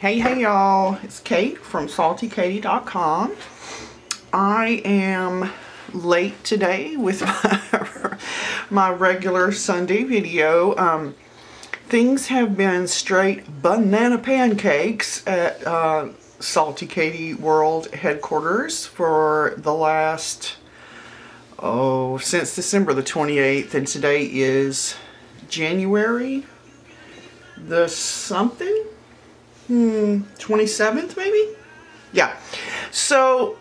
Hey y'all, it's Kate from saltykatie.com. I am late today with my regular Sunday video. Things have been straight banana pancakes at Salty Katie World headquarters for the last, since December the 28th, and today is January the something? 27th maybe? Yeah. So,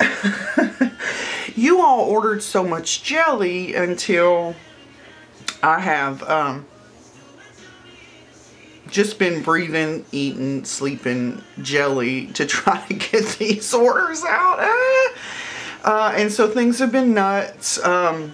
you all ordered so much jelly until I have just been breathing, eating, sleeping jelly to try to get these orders out. And so things have been nuts. And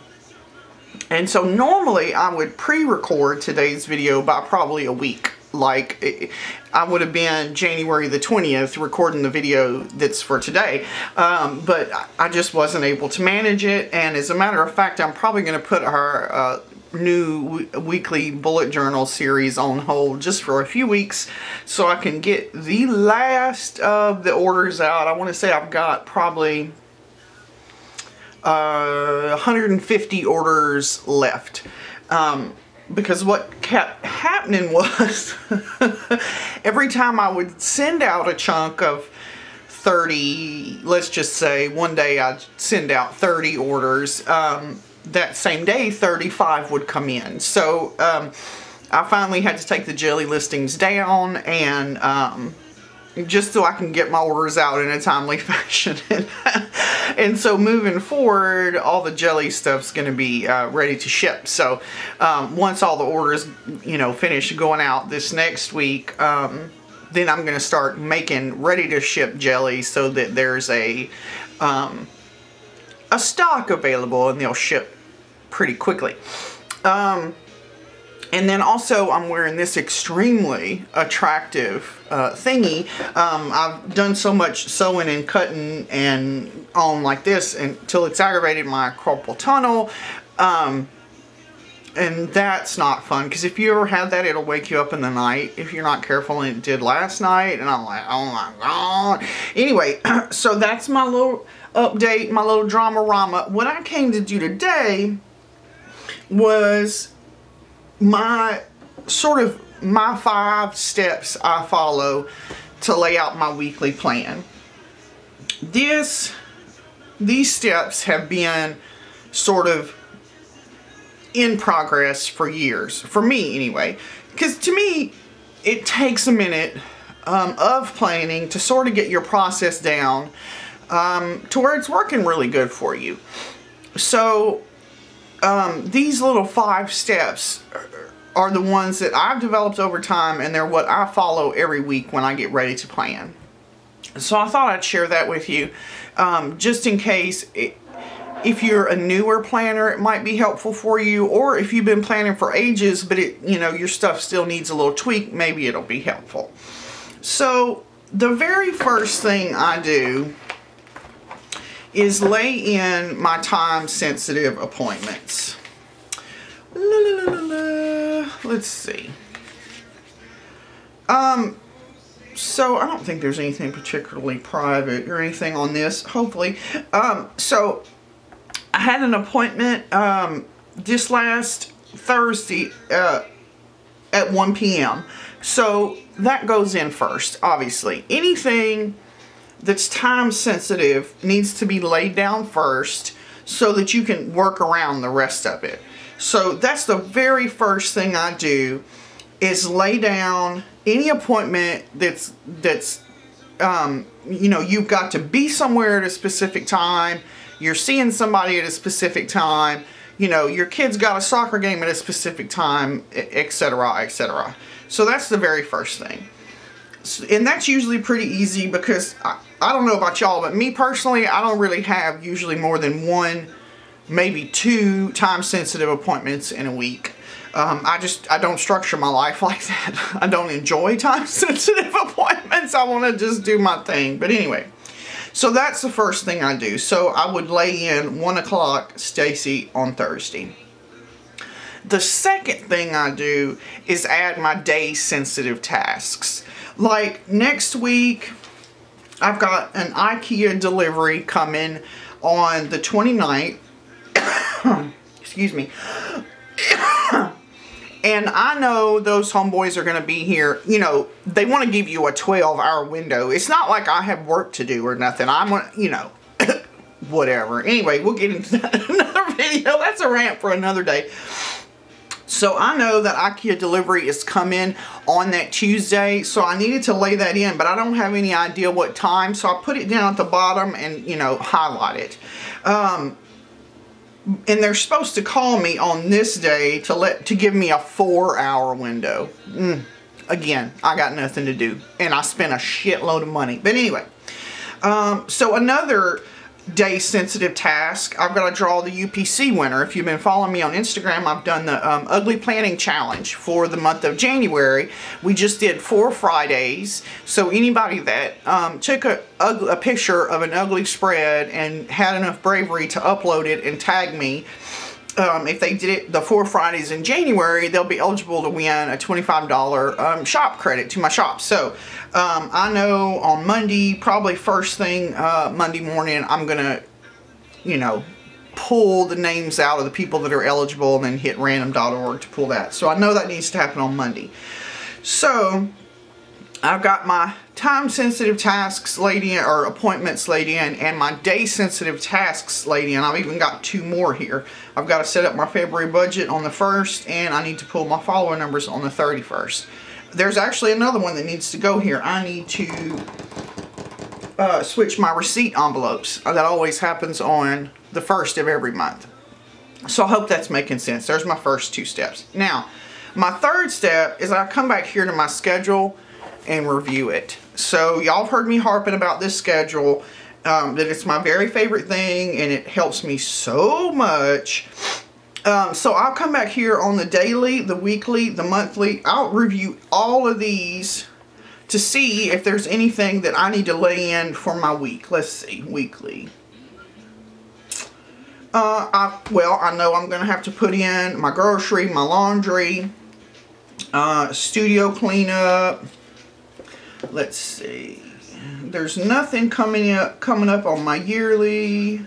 so normally I would pre-record today's video by probably a week. Like, I would have been January the 20th recording the video that's for today. But I just wasn't able to manage it. And as a matter of fact, I'm probably going to put our new weekly bullet journal series on hold just for a few weeks so I can get the last of the orders out. I want to say I've got probably 150 orders left. Because what kept happening was every time I would send out a chunk of 30, let's just say one day I'd send out 30 orders, that same day 35 would come in. So I finally had to take the jelly listings down, and just so I can get my orders out in a timely fashion. And so moving forward, all the jelly stuff's going to be ready to ship. So once all the orders, finish going out this next week, then I'm going to start making ready to ship jelly so that there's a stock available and they'll ship pretty quickly. And then also I'm wearing this extremely attractive thingy. I've done so much sewing and cutting and on like this until it's aggravated my carpal tunnel. And that's not fun, because if you ever had that, it'll wake you up in the night if you're not careful, and it did last night. And I'm like, oh my God. Anyway, so that's my little update, my little drama-rama. What I came to do today was my 5 steps I follow to lay out my weekly plan. These steps have been sort of in progress for years, for me anyway, because to me it takes a minute of planning to sort of get your process down to where it's working really good for you. So these little 5 steps are the ones that I've developed over time, and they're what I follow every week when I get ready to plan. So I thought I'd share that with you, just in case if you're a newer planner, it might be helpful for you, or if you've been planning for ages, but your stuff still needs a little tweak, maybe it'll be helpful. So the very first thing I do is lay in my time-sensitive appointments. Let's see. So I don't think there's anything particularly private or anything on this, hopefully. So I had an appointment this last Thursday at 1 p.m. So that goes in first, obviously. Anything that's time sensitive needs to be laid down first so that you can work around the rest of it. So that's the very first thing I do, is lay down any appointment that's you've got to be somewhere at a specific time, you're seeing somebody at a specific time, your kid's got a soccer game at a specific time, etc., etc. So that's the very first thing. And that's usually pretty easy, because I don't know about y'all, but me personally, I don't really have usually more than 1, maybe 2 time-sensitive appointments in a week. I don't structure my life like that. I don't enjoy time-sensitive appointments. I want to just do my thing. But anyway, so that's the first thing I do. So I would lay in 1 o'clock Stacy on Thursday. The second thing I do is add my day-sensitive tasks. Like next week, I've got an IKEA delivery coming on the 29th. Excuse me. And I know those homeboys are going to be here. You know, they want to give you a 12-hour window. It's not like I have work to do or nothing. I'm, you know, whatever. Anyway, we'll get into that in another video. That's a rant for another day. So I know that IKEA delivery is coming on that Tuesday. So I needed to lay that in, but I don't have any idea what time. So I put it down at the bottom and, you know, highlight it. And they're supposed to call me on this day to give me a 4-hour window. Again, I got nothing to do. And I spent a shitload of money. But anyway. So another day sensitive task. I've got to draw the UPC winner. If you've been following me on Instagram, I've done the Ugly Planning Challenge for the month of January. We just did 4 Fridays. So anybody that took a picture of an ugly spread and had enough bravery to upload it and tag me, if they did it the 4 Fridays in January, they'll be eligible to win a $25 shop credit to my shop. So I know on Monday, probably first thing Monday morning, I'm going to, you know, pull the names out of the people that are eligible and then hit random.org to pull that. So I know that needs to happen on Monday. So I've got my time-sensitive tasks laid in, or appointments laid in, and my day-sensitive tasks laid in. I've even got 2 more here. I've got to set up my February budget on the 1st, and I need to pull my follower numbers on the 31st. There's actually another one that needs to go here. I need to switch my receipt envelopes. That always happens on the 1st of every month. So I hope that's making sense. There's my first 2 steps. Now, my 3rd step is I come back here to my schedule and review it. So y'all have heard me harping about this schedule, that it's my very favorite thing and it helps me so much. So I'll come back here on the daily, the weekly, the monthly. I'll review all of these to see if there's anything that I need to lay in for my week. Let's see, weekly. Well, I know I'm going to have to put in my grocery, my laundry, studio cleanup. Let's see. There's nothing coming up on my yearly.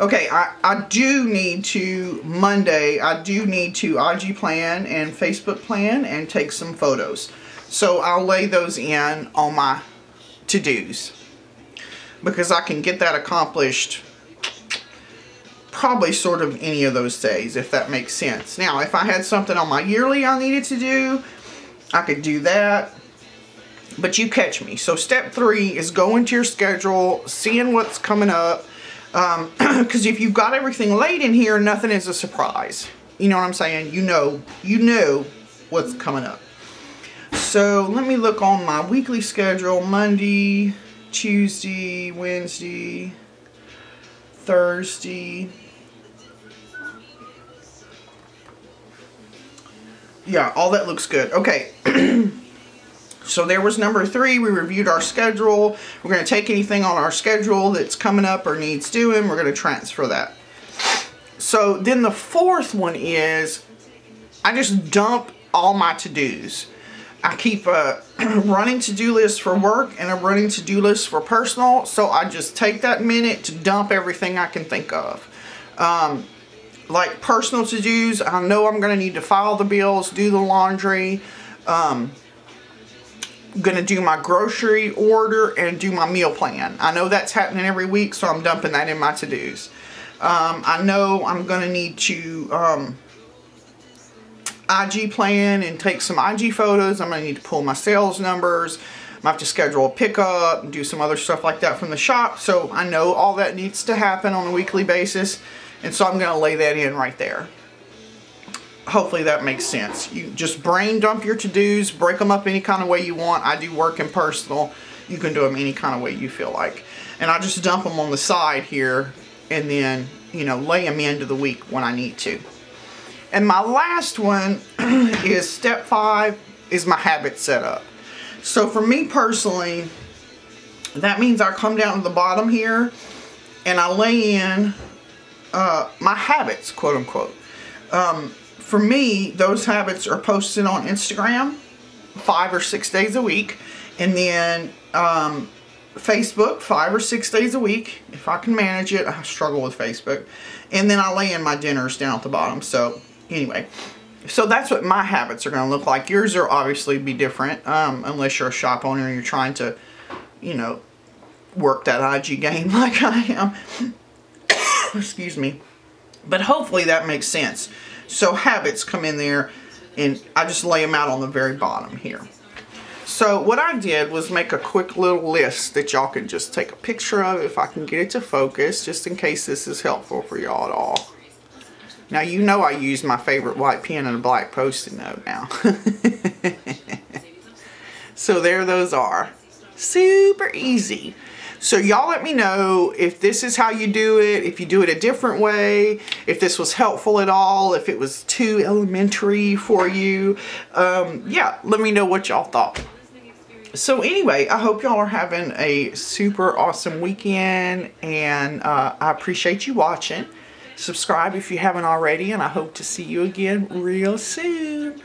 Okay, I do need to, Monday, I do need to IG plan and Facebook plan and take some photos. So I'll lay those in on my to-dos, because I can get that accomplished probably sort of any of those days, if that makes sense. Now, if I had something on my yearly I needed to do, I could do that. But you catch me. So step 3 is going to your schedule, seeing what's coming up. Because if you've got everything laid in here, nothing is a surprise. You know what I'm saying? You know what's coming up. So let me look on my weekly schedule. Monday, Tuesday, Wednesday, Thursday. Yeah, all that looks good. Okay. So there was number 3. We reviewed our schedule. We're going to take anything on our schedule that's coming up or needs doing. We're going to transfer that. So then the 4th one is I just dump all my to-dos. I keep a running to-do list for work and a running to-do list for personal. So I just take that minute to dump everything I can think of. Like personal to-dos, I know I'm going to need to file the bills, do the laundry, I'm going to do my grocery order and do my meal plan. I know that's happening every week, so I'm dumping that in my to-dos. I know I'm going to need to IG plan and take some IG photos. I'm going to need to pull my sales numbers. I might have to schedule a pickup and do some other stuff like that from the shop. So I know all that needs to happen on a weekly basis. And so I'm going to lay that in right there. Hopefully that makes sense. You just brain dump your to-dos, break them up any kind of way you want. I do work and personal. You can do them any kind of way you feel like. And I just dump them on the side here and then, you know, lay them into the week when I need to. And my last one is step 5 is my habit setup. So for me personally, that means I come down to the bottom here and I lay in my habits, quote unquote. For me, those habits are posted on Instagram. 5 or 6 days a week. And then Facebook 5 or 6 days a week, if I can manage it. I struggle with Facebook. And then I lay in my dinners down at the bottom. So anyway, so that's what my habits are going to look like. Yours are obviously be different, unless you're a shop owner and you're trying to, you know, work that IG game like I am. Excuse me. But hopefully that makes sense. So habits come in there, and I just lay them out on the very bottom here. So what I did was make a quick little list that y'all can just take a picture of if I can get it to focus, just in case this is helpful for y'all at all. Now, you know I use my favorite white pen and a black Post-it note now. So there those are. Super easy. So y'all let me know if this is how you do it, if you do it a different way, if this was helpful at all, if it was too elementary for you. Yeah, let me know what y'all thought. So anyway, I hope y'all are having a super awesome weekend, and I appreciate you watching. Subscribe if you haven't already, and I hope to see you again real soon.